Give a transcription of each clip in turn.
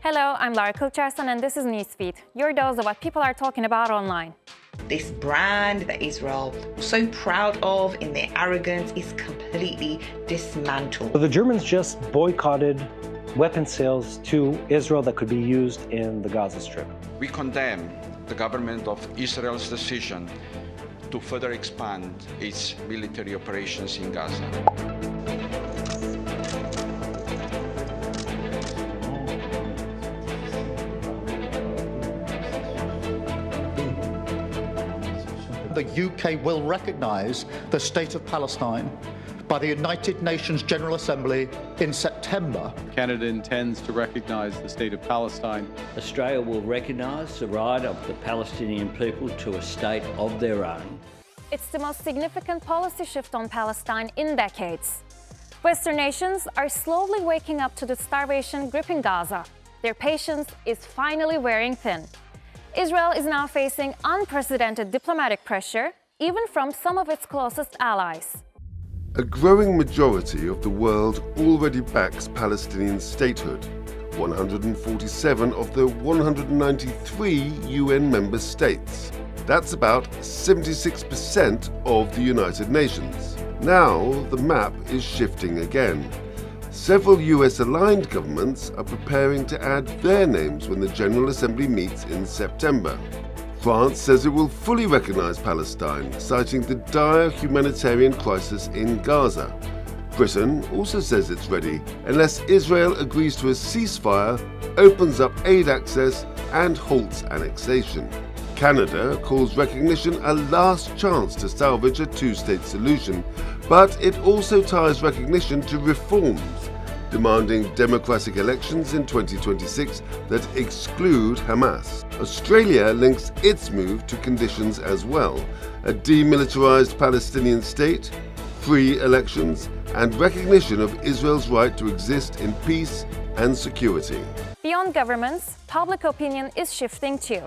Hello, I'm Lara Kulcharsan and this is Newsfeed, your dose of what people are talking about online. This brand that Israel was so proud of in their arrogance is completely dismantled. The Germans just boycotted weapon sales to Israel that could be used in the Gaza Strip. We condemn the government of Israel's decision to further expand its military operations in Gaza. The UK will recognise the State of Palestine by the United Nations General Assembly in September. Canada intends to recognise the State of Palestine. Australia will recognise the right of the Palestinian people to a state of their own. It's the most significant policy shift on Palestine in decades. Western nations are slowly waking up to the starvation gripping Gaza. Their patience is finally wearing thin. Israel is now facing unprecedented diplomatic pressure, even from some of its closest allies. A growing majority of the world already backs Palestinian statehood. 147 of the 193 UN member states. That's about 76% of the United Nations. Now the map is shifting again. Several US-aligned governments are preparing to add their names when the General Assembly meets in September. France says it will fully recognize Palestine, citing the dire humanitarian crisis in Gaza. Britain also says it's ready, unless Israel agrees to a ceasefire, opens up aid access, and halts annexation. Canada calls recognition a last chance to salvage a two-state solution, but it also ties recognition to reforms, demanding democratic elections in 2026 that exclude Hamas. Australia links its move to conditions as well: a demilitarized Palestinian state, free elections, and recognition of Israel's right to exist in peace and security. Beyond governments, public opinion is shifting too.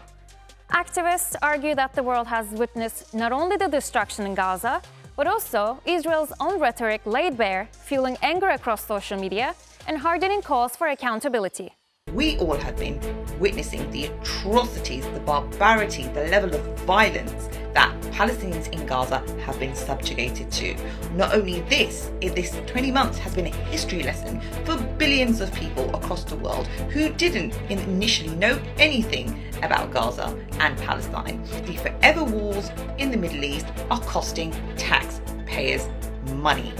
Activists argue that the world has witnessed not only the destruction in Gaza, but also Israel's own rhetoric laid bare, fueling anger across social media and hardening calls for accountability. We all have been witnessing the atrocities, the barbarity, the level of violence that Palestinians in Gaza have been subjugated to. Not only this 20 months has been a history lesson for billions of people across the world who didn't initially know anything about Gaza and Palestine. The forever wars in the Middle East are costing taxpayers money.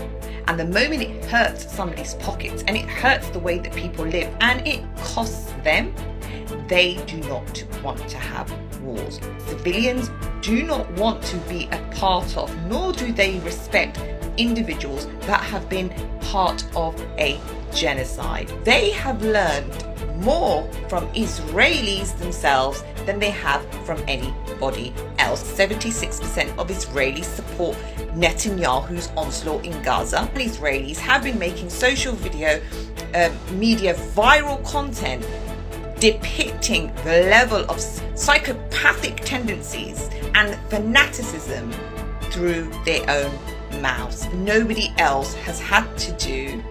And the moment it hurts somebody's pockets and it hurts the way that people live and it costs them, they do not want to have wars. Civilians do not want to be a part of, nor do they respect individuals that have been part of a genocide. They have learned more from Israelis themselves than they have from anybody else. 76% of Israelis support Netanyahu's onslaught in Gaza. Israelis have been making social media viral content depicting the level of psychopathic tendencies and fanaticism through their own mouths. Nobody else has had to do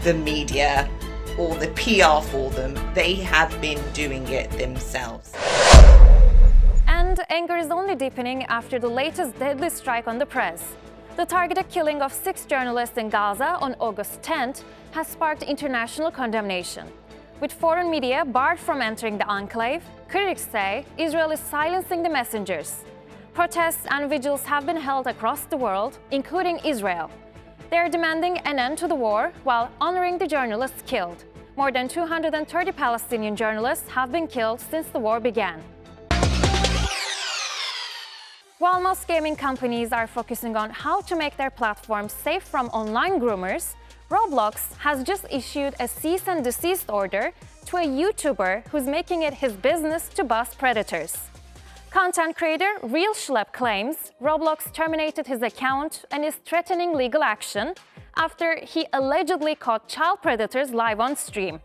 the media or the PR for them. They have been doing it themselves. And anger is only deepening after the latest deadly strike on the press. The targeted killing of 6 journalists in Gaza on August 10th has sparked international condemnation. With foreign media barred from entering the enclave, critics say Israel is silencing the messengers. Protests and vigils have been held across the world, including Israel. They are demanding an end to the war while honoring the journalists killed. More than 230 Palestinian journalists have been killed since the war began. While most gaming companies are focusing on how to make their platforms safe from online groomers, Roblox has just issued a cease and desist order to a YouTuber who's making it his business to bust predators. Content creator Real Schlep claims Roblox terminated his account and is threatening legal action after he allegedly caught child predators live on stream.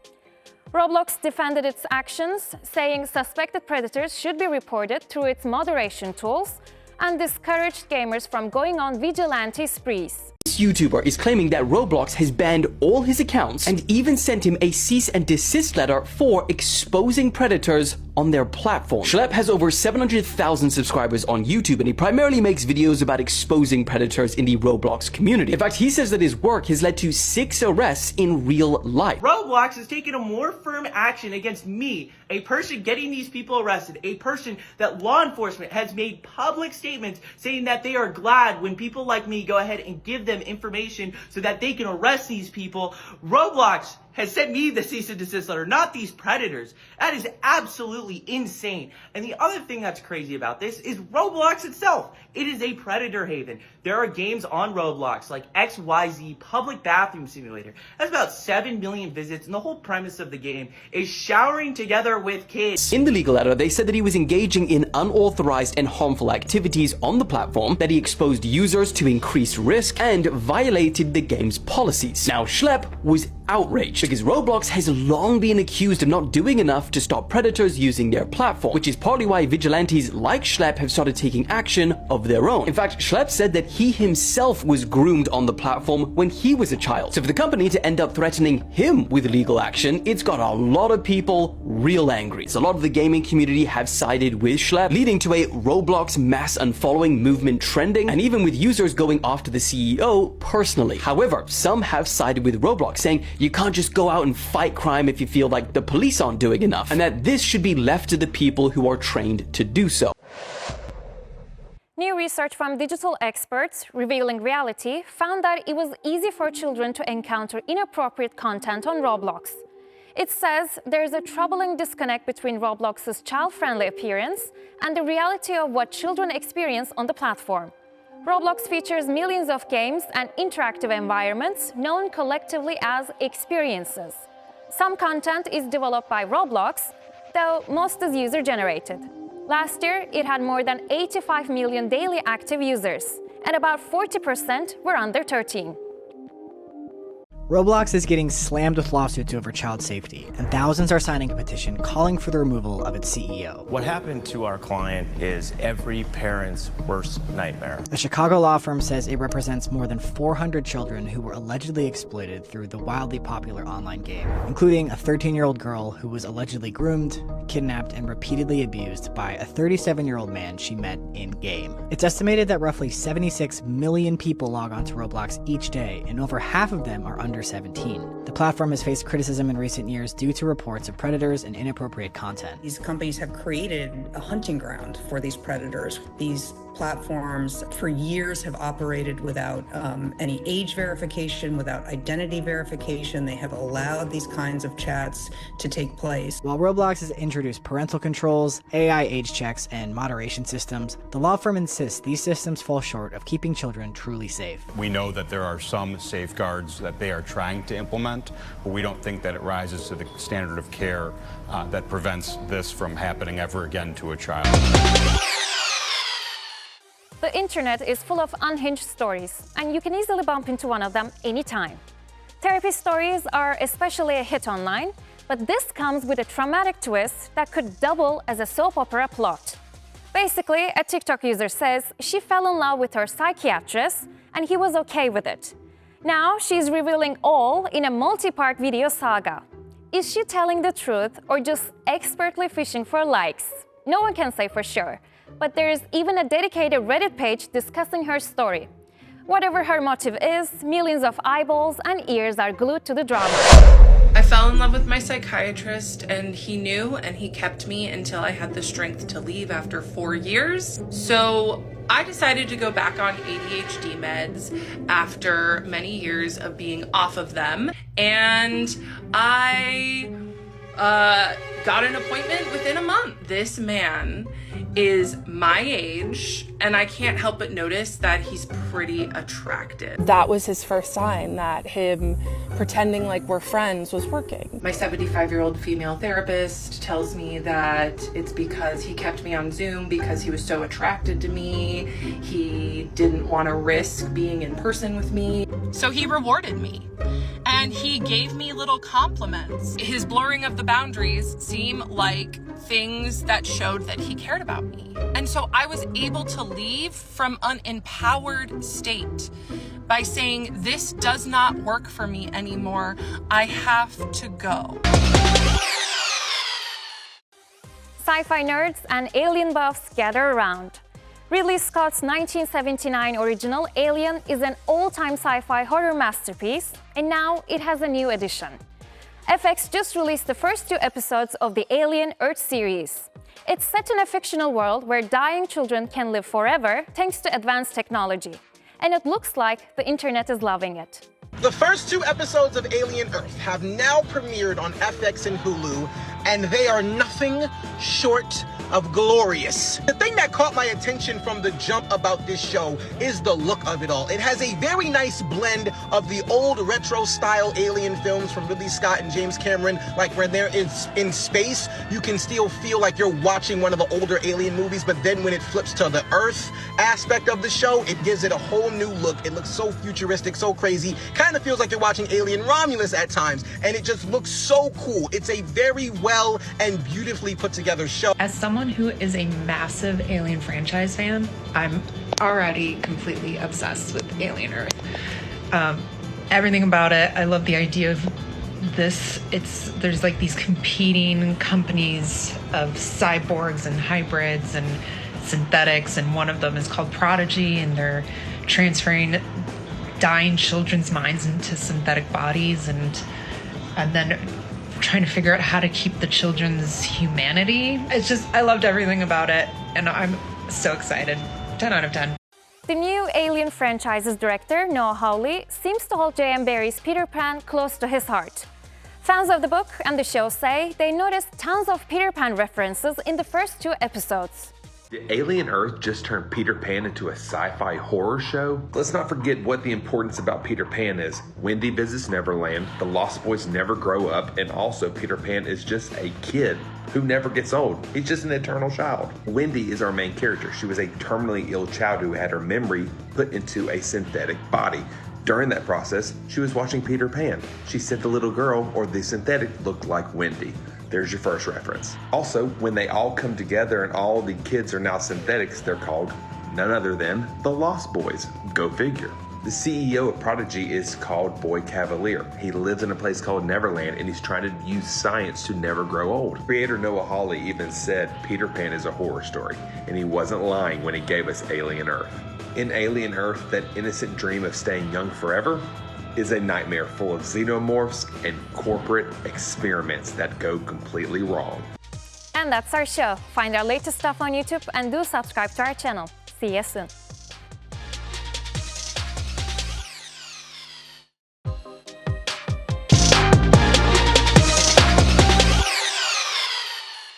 Roblox defended its actions, saying suspected predators should be reported through its moderation tools and discouraged gamers from going on vigilante sprees. This YouTuber is claiming that Roblox has banned all his accounts and even sent him a cease and desist letter for exposing predators on their platform. Schlepp has over 700,000 subscribers on YouTube, and he primarily makes videos about exposing predators in the Roblox community. In fact, he says that his work has led to 6 arrests in real life. Roblox has taken a more firm action against me, a person getting these people arrested, a person that law enforcement has made public statements saying that they are glad when people like me go ahead and give them information so that they can arrest these people. Roblox has sent me the cease and desist letter, not these predators. That is absolutely insane. And the other thing that's crazy about this is Roblox itself. It is a predator haven. There are games on Roblox like XYZ Public Bathroom Simulator. That's about 7 million visits, and the whole premise of the game is showering together with kids. In the legal letter, they said that he was engaging in unauthorized and harmful activities on the platform, that he exposed users to increased risk, and violated the game's policies. Now, Schlepp was outraged because Roblox has long been accused of not doing enough to stop predators using their platform, which is partly why vigilantes like Schlepp have started taking action of their own. In fact, Schlepp said that he himself was groomed on the platform when he was a child. So for the company to end up threatening him with legal action, it's got a lot of people real angry. So a lot of the gaming community have sided with Schlepp, leading to a Roblox mass unfollowing movement trending, and even with users going after the CEO personally. However, some have sided with Roblox, saying you can't just go out and fight crime if you feel like the police aren't doing enough, and that this should be left to the people who are trained to do so. New research from digital experts revealing reality found that it was easy for children to encounter inappropriate content on Roblox. It says there's a troubling disconnect between Roblox's child-friendly appearance and the reality of what children experience on the platform. Roblox features millions of games and interactive environments known collectively as experiences. Some content is developed by Roblox, though most is user-generated. Last year, it had more than 85 million daily active users, and about 40% were under 13. Roblox is getting slammed with lawsuits over child safety, and thousands are signing a petition calling for the removal of its CEO. What happened to our client is every parent's worst nightmare. The Chicago law firm says it represents more than 400 children who were allegedly exploited through the wildly popular online game, including a 13-year-old girl who was allegedly groomed, kidnapped, and repeatedly abused by a 37-year-old man she met in-game. It's estimated that roughly 76 million people log onto Roblox each day, and over half of them are under 17. The platform has faced criticism in recent years due to reports of predators and inappropriate content. These companies have created a hunting ground for these predators. These platforms for years have operated without any age verification, without identity verification. They have allowed these kinds of chats to take place. While Roblox has introduced parental controls, AI age checks, and moderation systems, the law firm insists these systems fall short of keeping children truly safe. We know that there are some safeguards that they are trying to implement, but we don't think that it rises to the standard of care that prevents this from happening ever again to a child. The internet is full of unhinged stories, and you can easily bump into one of them anytime. Therapy stories are especially a hit online, but this comes with a traumatic twist that could double as a soap opera plot. Basically, a TikTok user says she fell in love with her psychiatrist, and he was okay with it. Now she's revealing all in a multi-part video saga. Is she telling the truth or just expertly fishing for likes? No one can say for sure. But there is even a dedicated Reddit page discussing her story. Whatever her motive is, millions of eyeballs and ears are glued to the drama. I fell in love with my psychiatrist, and he knew, and he kept me until I had the strength to leave after 4 years. So I decided to go back on ADHD meds after many years of being off of them, and I got an appointment within a month. This man is my age, and I can't help but notice that he's pretty attractive. That was his first sign that him pretending like we're friends was working. My 75-year-old female therapist tells me that it's because he kept me on Zoom because he was so attracted to me. He didn't want to risk being in person with me. So he rewarded me, and he gave me little compliments. His blurring of the boundaries seemed like things that showed that he cared about me. And so I was able to leave from an empowered state by saying, "This does not work for me anymore. I have to go." Sci-fi nerds and alien buffs gather around. Ridley Scott's 1979 original Alien is an all-time sci-fi horror masterpiece, and now it has a new edition. FX just released the first 2 episodes of the Alien Earth series. It's set in a fictional world where dying children can live forever thanks to advanced technology. And it looks like the internet is loving it. The first 2 episodes of Alien Earth have now premiered on FX and Hulu, and they are nothing short of glorious. The thing that caught my attention from the jump about this show is the look of it all. It has a very nice blend of the old retro style Alien films from Ridley Scott and James Cameron, like where they're in space, you can still feel like you're watching one of the older Alien movies, but then when it flips to the Earth aspect of the show, it gives it a whole new look. It looks so futuristic, so crazy, kind of feels like you're watching Alien Romulus at times, and it just looks so cool. It's a very well and beautifully put together show. As someone who is a massive Alien franchise fan, I'm already completely obsessed with Alien Earth. Everything about it, I love the idea of this. There's like these competing companies of cyborgs and hybrids and synthetics, and one of them is called Prodigy, and they're transferring dying children's minds into synthetic bodies, and then trying to figure out how to keep the children's humanity. It's just, I loved everything about it, and I'm so excited. 10 out of 10. The new Alien franchise's director, Noah Hawley, seems to hold J.M. Barrie's Peter Pan close to his heart. Fans of the book and the show say they noticed tons of Peter Pan references in the first 2 episodes. Did Alien Earth just turn Peter Pan into a sci-fi horror show? Let's not forget what the importance about Peter Pan is. Wendy visits Neverland, the Lost Boys never grow up, and also Peter Pan is just a kid who never gets old. He's just an eternal child. Wendy is our main character. She was a terminally ill child who had her memory put into a synthetic body. During that process, she was watching Peter Pan. She said the little girl, or the synthetic, looked like Wendy. There's your first reference. Also, when they all come together and all the kids are now synthetics, they're called none other than the Lost Boys. Go figure. The CEO of Prodigy is called Boy Cavalier. He lives in a place called Neverland, and he's trying to use science to never grow old. Creator Noah Hawley even said Peter Pan is a horror story, and he wasn't lying when he gave us Alien Earth. In Alien Earth, that innocent dream of staying young forever is a nightmare full of xenomorphs and corporate experiments that go completely wrong. And that's our show. Find our latest stuff on YouTube and do subscribe to our channel. See you soon.